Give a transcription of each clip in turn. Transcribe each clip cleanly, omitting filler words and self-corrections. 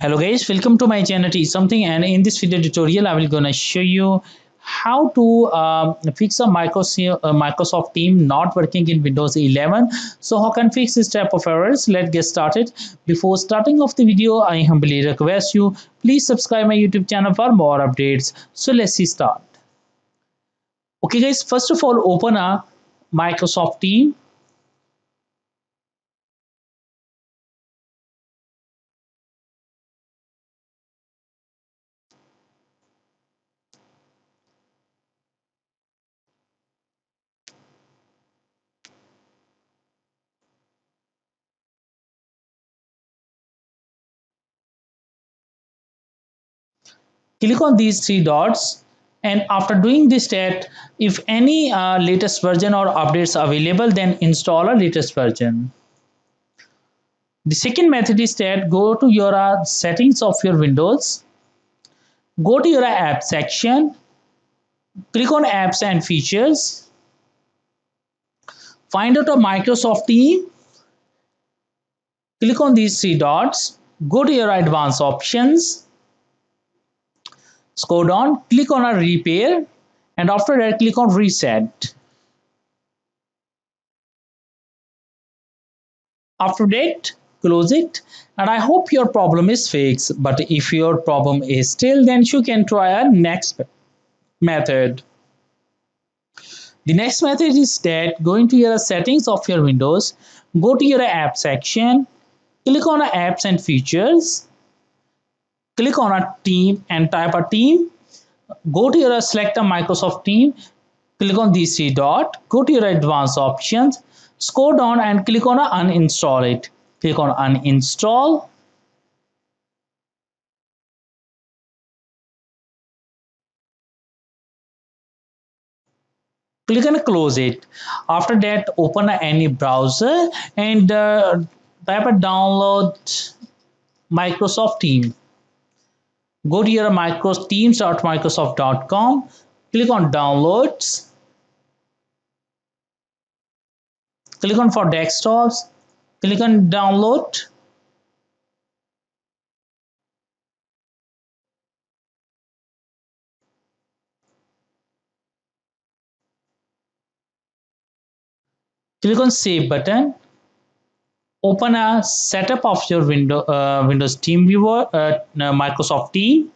Hello guys, welcome to my channel Teach Something, and in this video tutorial I will gonna show you how to fix a Microsoft Team not working in Windows 11. So how can fix this type of errors? Let's get started. Before starting off the video, I humbly request you please subscribe my YouTube channel for more updates. So let's see start. Okay guys, first of all open a Microsoft Team. Click on these three dots, and after doing this step, if any latest version or updates available, then install a latest version. The second method is that go to your settings of your Windows, go to your app section, click on apps and features, find out a Microsoft Team, click on these three dots, go to your advanced options, scroll down, click on a repair, and after that click on reset. After that, close it, and I hope your problem is fixed. But if your problem is still, then you can try a next method. The next method is that going to your settings of your Windows, go to your app section, click on apps and features, click on a team and type a team, go to your select a Microsoft Team, click on these three dots, go to your advanced options, scroll down and click on uninstall it. Click on uninstall. Click and close it. After that, open any browser and type a download Microsoft Team. Go to your teams.microsoft.com, click on downloads, click on for desktops, click on download. Click on save button. Open a setup of your Windows Team Viewer, Microsoft Team.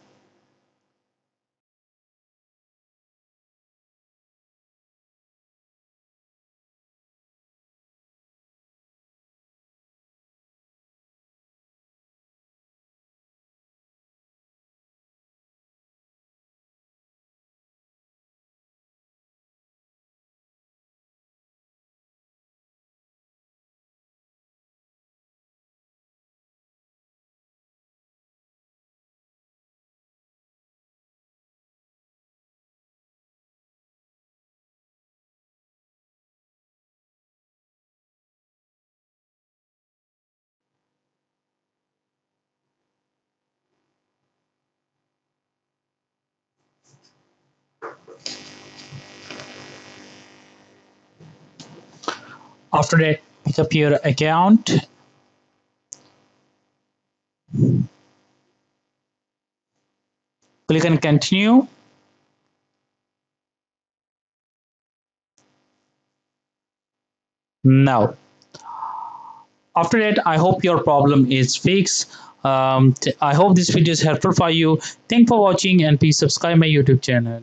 After that, pick up your account. Click on continue. Now, after that, I hope your problem is fixed. I hope this video is helpful for you. Thanks for watching and please subscribe my YouTube channel.